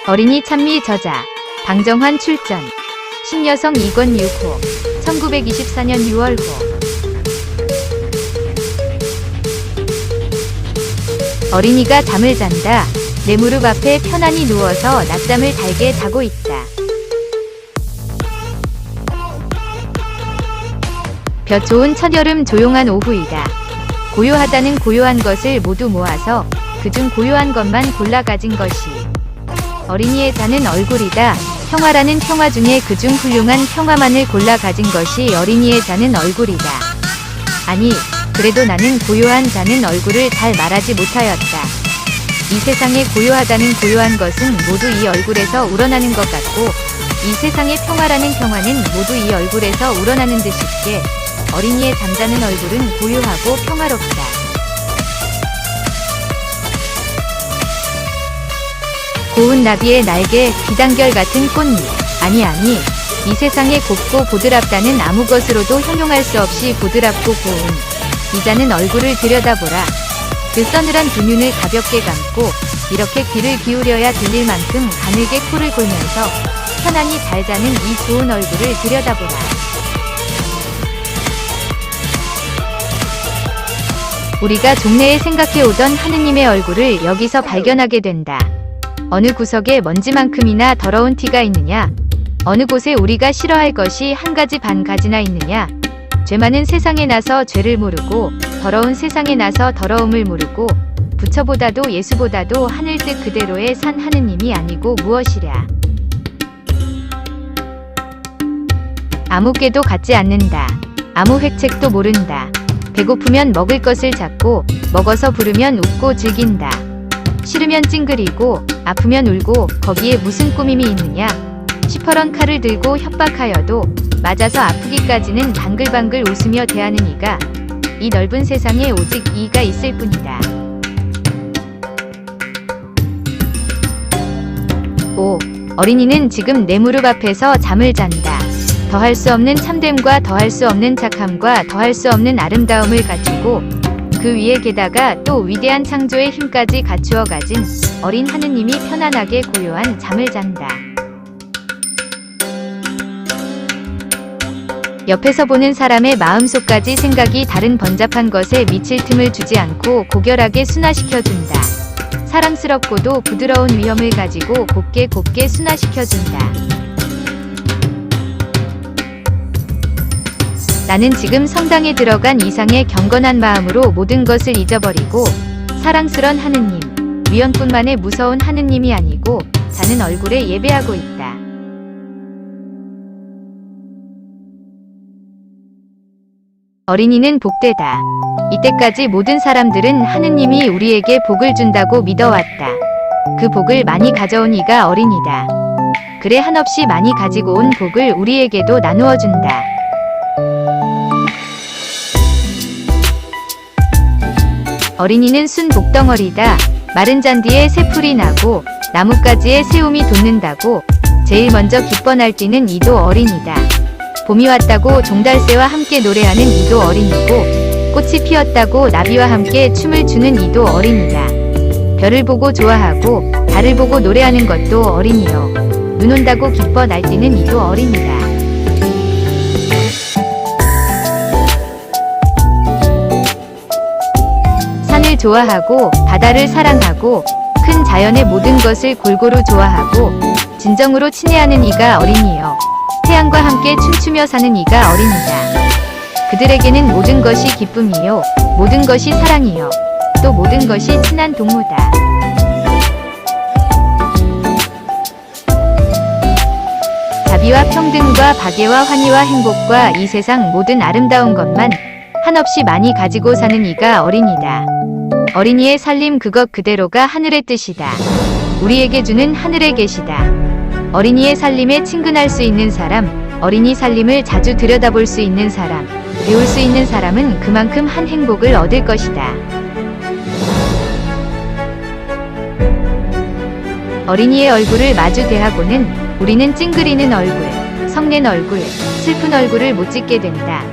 어린이 찬미 저자 방정환 출전 신여성 이권 6호 1924년 6월호 어린이가 잠을 잔다. 내 무릎 앞에 편안히 누워서 낮잠을 달게 자고 있다. 볕 좋은 첫여름 조용한 오후이다. 고요하다는 고요한 것을 모두 모아서 그중 고요한 것만 골라 가진 것이 어린이의 자는 얼굴이다. 평화라는 평화 중에 그중 훌륭한 평화만을 골라 가진 것이 어린이의 자는 얼굴이다. 아니, 그래도 나는 고요한 자는 얼굴을 잘 말하지 못하였다. 이 세상에 고요하다는 고요한 것은 모두 이 얼굴에서 우러나는 것 같고 이 세상의 평화라는 평화는 모두 이 얼굴에서 우러나는 듯이게 어린이의 잠자는 얼굴은 고요하고 평화롭다. 고운 나비의 날개, 비단결 같은 꽃잎. 아니, 이 세상에 곱고 보드랍다는 아무 것으로도 형용할 수 없이 보드랍고 고운 이 자는 얼굴을 들여다보라. 그 서늘한 두 눈을 가볍게 감고 이렇게 귀를 기울여야 들릴 만큼 가늘게 코를 골면서 편안히 잘 자는 이 좋은 얼굴을 들여다보라. 우리가 종래에 생각해오던 하느님의 얼굴을 여기서 발견하게 된다. 어느 구석에 먼지만큼이나 더러운 티가 있느냐? 어느 곳에 우리가 싫어할 것이 한 가지 반 가지나 있느냐? 죄 많은 세상에 나서 죄를 모르고 더러운 세상에 나서 더러움을 모르고 부처보다도 예수보다도 하늘 뜻 그대로의 산 하느님이 아니고 무엇이랴. 아무 꾀도 갖지 않는다. 아무 획책도 모른다. 배고프면 먹을 것을 찾고 먹어서 부르면 웃고 즐긴다. 싫으면 찡그리고 아프면 울고 거기에 무슨 꾸밈이 있느냐. 시퍼런 칼을 들고 협박하여도 맞아서 아프기까지는 방글방글 웃으며 대하는 이가 이 넓은 세상에 오직 이가 있을 뿐이다. 오, 어린이는 지금 내 무릎 앞에서 잠을 잔다. 더할 수 없는 참됨과 더할 수 없는 착함과 더할 수 없는 아름다움을 갖추고 그 위에 게다가 또 위대한 창조의 힘까지 갖추어 가진 어린 하느님이 편안하게 고요한 잠을 잔다. 옆에서 보는 사람의 마음속까지 생각이 다른 번잡한 것에 미칠 틈을 주지 않고 고결하게 순화시켜준다. 사랑스럽고도 부드러운 위엄을 가지고 곱게 순화시켜준다. 나는 지금 성당에 들어간 이상의 경건한 마음으로 모든 것을 잊어버리고 사랑스런 하느님, 위엄뿐만의 무서운 하느님이 아니고 자는 얼굴에 예배하고 있다. 어린이는 복되다. 이때까지 모든 사람들은 하느님이 우리에게 복을 준다고 믿어왔다. 그 복을 많이 가져온 이가 어린이다. 그래 한없이 많이 가지고 온 복을 우리에게도 나누어 준다. 어린이는 순 복덩어리다. 마른 잔디에 새풀이 나고 나뭇가지에 새움이 돋는다고 제일 먼저 기뻐 날뛰는 이도 어린이다. 봄이 왔다고 종달새와 함께 노래하는 이도 어린이고 꽃이 피었다고 나비와 함께 춤을 추는 이도 어린이다. 별을 보고 좋아하고 달을 보고 노래하는 것도 어린이요. 눈 온다고 기뻐 날뛰는 이도 어린이다. 산을 좋아하고 바다를 사랑하고 큰 자연의 모든 것을 골고루 좋아하고 진정으로 친애하는 이가 어린이요. 태양과 함께 춤추며 사는 이가 어린이다. 그들에게는 모든 것이 기쁨이요. 모든 것이 사랑이요. 또 모든 것이 친한 동무다. 자비와 평등과 박애와 환희와 행복과 이 세상 모든 아름다운 것만 한없이 많이 가지고 사는 이가 어린이다. 어린이의 살림 그것 그대로가 하늘의 뜻이다. 우리에게 주는 하늘에 계시다. 어린이의 살림에 친근할 수 있는 사람, 어린이 살림을 자주 들여다볼 수 있는 사람, 배울 수 있는 사람은 그만큼 한 행복을 얻을 것이다. 어린이의 얼굴을 마주 대하고는 우리는 찡그리는 얼굴, 성낸 얼굴, 슬픈 얼굴을 못 짓게 된다.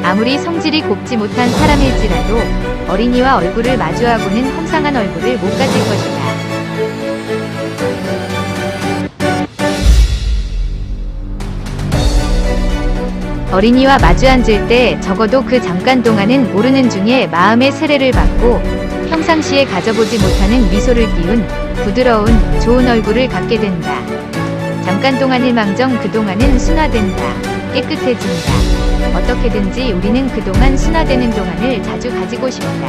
아무리 성질이 곱지 못한 사람일지라도 어린이와 얼굴을 마주하고는 험상한 얼굴을 못 가질 것이다. 어린이와 마주 앉을 때 적어도 그 잠깐 동안은 모르는 중에 마음의 세례를 받고 평상시에 가져보지 못하는 미소를 띄운 부드러운 좋은 얼굴을 갖게 된다. 잠깐 동안일망정 그동안은 순화된다. 깨끗해진다. 어떻게든지 우리는 그동안 순화되는 동안을 자주 가지고 싶다.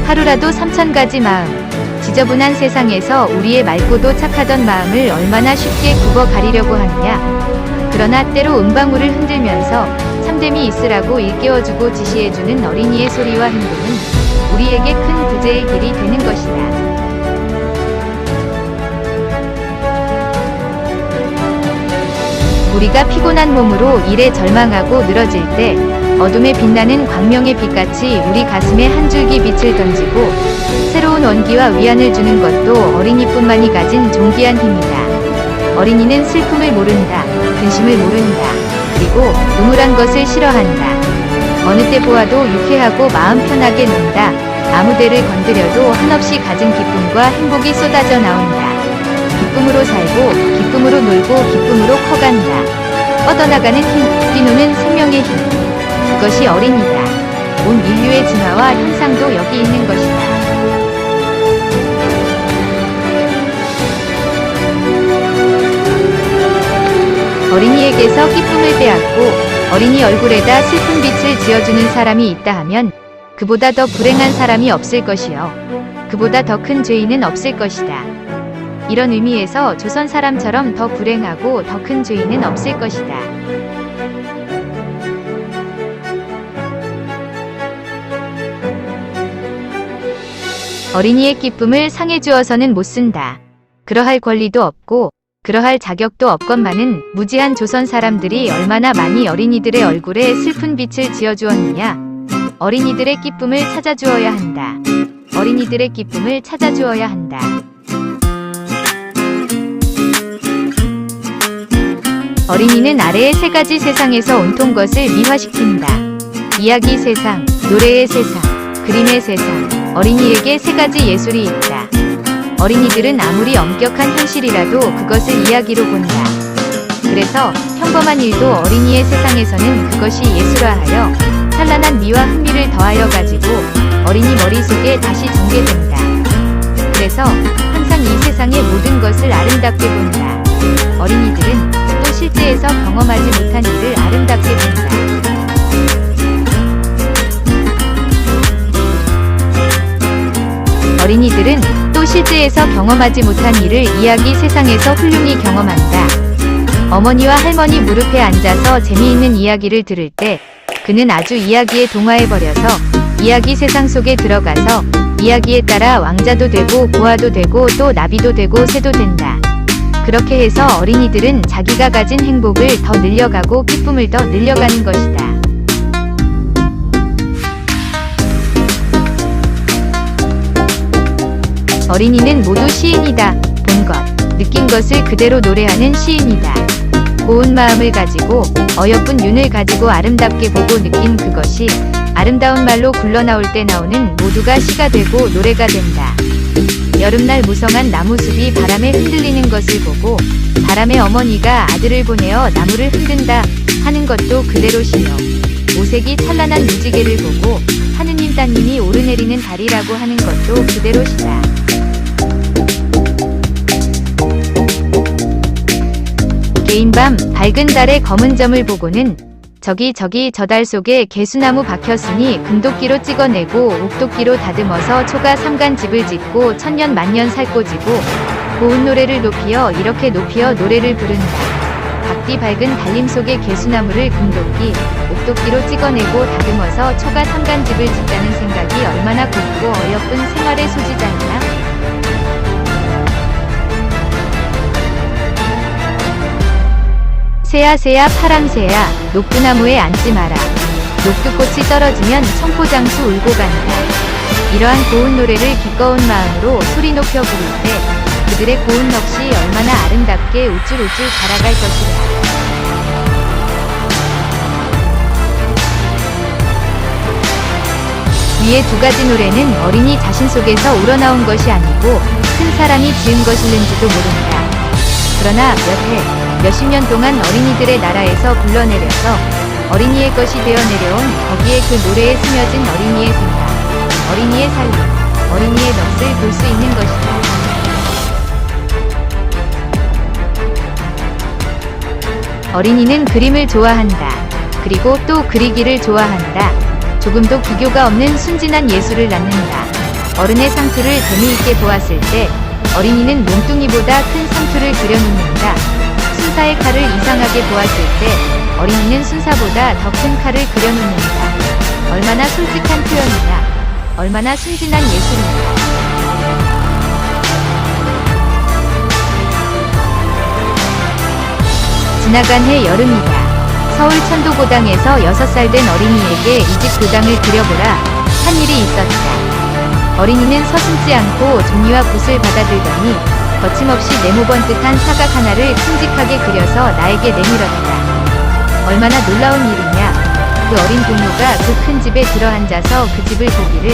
하루라도 3000가지 마음. 지저분한 세상에서 우리의 맑고도 착하던 마음을 얼마나 쉽게 굽어 가리려고 하느냐. 그러나 때로 은방울을 흔들면서 참됨이 있으라고 일깨워주고 지시해주는 어린이의 소리와 행동은 우리에게 큰 구제의 길이 되는 것이다. 우리가 피곤한 몸으로 일에 절망하고 늘어질 때 어둠에 빛나는 광명의 빛같이 우리 가슴에 한 줄기 빛을 던지고 새로운 원기와 위안을 주는 것도 어린이뿐만이 가진 존귀한 힘이다. 어린이는 슬픔을 모른다. 근심을 모른다. 그리고 우물한 것을 싫어한다. 어느 때 보아도 유쾌하고 마음 편하게 논다. 아무 데를 건드려도 한없이 가진 기쁨과 행복이 쏟아져 나온다. 기쁨으로 살고 기쁨으로 놀고 기쁨으로 커간다. 뻗어나가는 힘, 뛰노는 생명의 힘. 그것이 어린이다. 온 인류의 진화와 형상도 여기 있는 것이다. 어린이에게서 기쁨을 빼앗고 어린이 얼굴에다 슬픈 빛을 지어주는 사람이 있다 하면 그보다 더 불행한 사람이 없을 것이요. 그보다 더 큰 죄인은 없을 것이다. 이런 의미에서 조선 사람처럼 더 불행하고 더 큰 죄인은 없을 것이다. 어린이의 기쁨을 상해 주어서는 못 쓴다. 그러할 권리도 없고 그러할 자격도 없건만은 무지한 조선 사람들이 얼마나 많이 어린이들의 얼굴에 슬픈 빛을 지어주었느냐. 어린이들의 기쁨을 찾아주어야 한다. 어린이들의 기쁨을 찾아주어야 한다. 어린이는 아래의 세 가지 세상에서 온통 것을 미화시킨다. 이야기 세상, 노래의 세상, 그림의 세상. 어린이에게 세 가지 예술이 있다. 어린이들은 아무리 엄격한 현실이라도 그것을 이야기로 본다. 그래서 평범한 일도 어린이의 세상에서는 그것이 예술화하여 찬란한 미와 흥미를 더하여 가지고 어린이 머릿속에 다시 전개된다. 그래서 항상 이 세상의 모든 것을 아름답게 본다. 어린이들은 또 실제에서 경험하지 못한 일을 아름답게 본다. 어린이들은 또 실제에서 경험하지 못한 일을 이야기 세상에서 훌륭히 경험한다. 어머니와 할머니 무릎에 앉아서 재미있는 이야기를 들을 때 그는 아주 이야기에 동화해버려서 이야기 세상 속에 들어가서 이야기에 따라 왕자도 되고 고아도 되고 또 나비도 되고 새도 된다. 그렇게 해서 어린이들은 자기가 가진 행복을 더 늘려가고 기쁨을 더 늘려가는 것이다. 어린이는 모두 시인이다. 본 것, 느낀 것을 그대로 노래하는 시인이다. 고운 마음을 가지고 어여쁜 윤을 가지고 아름답게 보고 느낀 그것이 아름다운 말로 굴러나올 때 나오는 모두가 시가 되고 노래가 된다. 여름날 무성한 나무숲이 바람에 흔들리는 것을 보고 바람의 어머니가 아들을 보내어 나무를 흔든다 하는 것도 그대로 시요. 오색이 찬란한 무지개를 보고 하느님 따님이 오르내리는 달이라고 하는 것도 그대로 시다. 개인 밤 밝은 달의 검은 점을 보고는 저기 저 달 속에 개수나무 박혔으니 금도끼로 찍어내고 옥도끼로 다듬어서 초가 삼간집을 짓고 천년 만년 살코지고 고운 노래를 높이어 이렇게 높이어 노래를 부른다. 각디 밝은 달림 속의 개수나무를 금도끼, 옥도끼로 찍어내고 다듬어서 초가 삼간집을 짓다는 생각이 얼마나 곱고 어여쁜 생활의 소지자이냐. 새야 새야 파랑새야 녹두나무에 앉지 마라. 녹두꽃이 떨어지면 청포장수 울고 간다. 이러한 고운 노래를 기꺼운 마음으로 소리 높여 부를 때 그들의 고운 넋이 얼마나 아름답게 우쭐우쭐 자라갈 것이다. 위의 두 가지 노래는 어린이 자신 속에서 우러나온 것이 아니고 큰 사람이 지은 것일는지도 모른다. 그러나 몇 해, 몇십 년 동안 어린이들의 나라에서 불러내려서 어린이의 것이 되어 내려온 거기에 그 노래에 스며진 어린이의 생각, 어린이의 살림, 어린이의 넋을 볼 수 있는 것이다. 어린이는 그림을 좋아한다. 그리고 또 그리기를 좋아한다. 조금도 기교가 없는 순진한 예술을 낳는다. 어른의 상투를 재미있게 보았을 때 어린이는 몸뚱이보다 큰 상투를 그려놓는다. 순사의 칼을 이상하게 보았을 때 어린이는 순사보다 더 큰 칼을 그려놓는다. 얼마나 솔직한 표현이냐. 얼마나 순진한 예술이냐. 지나간 해 여름이다. 서울 천도고당에서 6살 된 어린이에게 이 집 도당을 그려보라 한 일이 있었다. 어린이는 서슴지 않고 종이와 붓을 받아들더니 거침없이 네모번뜩한 사각 하나를 큼직하게 그려서 나에게 내밀었다. 얼마나 놀라운 일이냐. 그 어린 동무가 그 큰 집에 들어앉아서 그 집을 보기를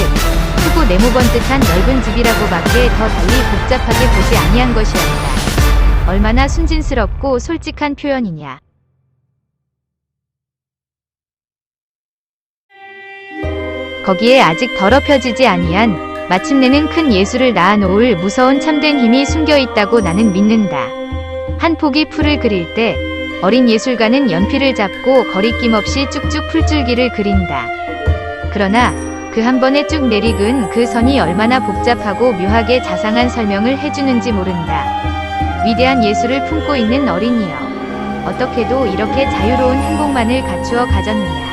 크고 네모번뜩한 넓은 집이라고밖에 더 달리 복잡하게 보지 아니한 것이었다. 얼마나 순진스럽고 솔직한 표현이냐. 거기에 아직 더럽혀지지 아니한 마침내는 큰 예술을 낳아놓을 무서운 참된 힘이 숨겨있다고 나는 믿는다. 한 포기 풀을 그릴 때 어린 예술가는 연필을 잡고 거리낌 없이 쭉쭉 풀줄기를 그린다. 그러나 그 한 번에 쭉 내리근 그 선이 얼마나 복잡하고 묘하게 자상한 설명을 해주는지 모른다. 위대한 예술을 품고 있는 어린이여, 어떻게도 이렇게 자유로운 행복만을 갖추어 가졌느냐.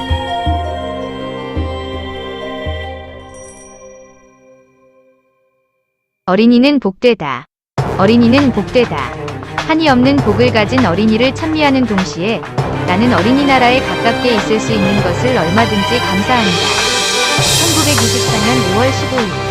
어린이는 복되다. 어린이는 복되다. 한이 없는 복을 가진 어린이를 찬미하는 동시에 나는 어린이나라에 가깝게 있을 수 있는 것을 얼마든지 감사한다. 1924년 5월 15일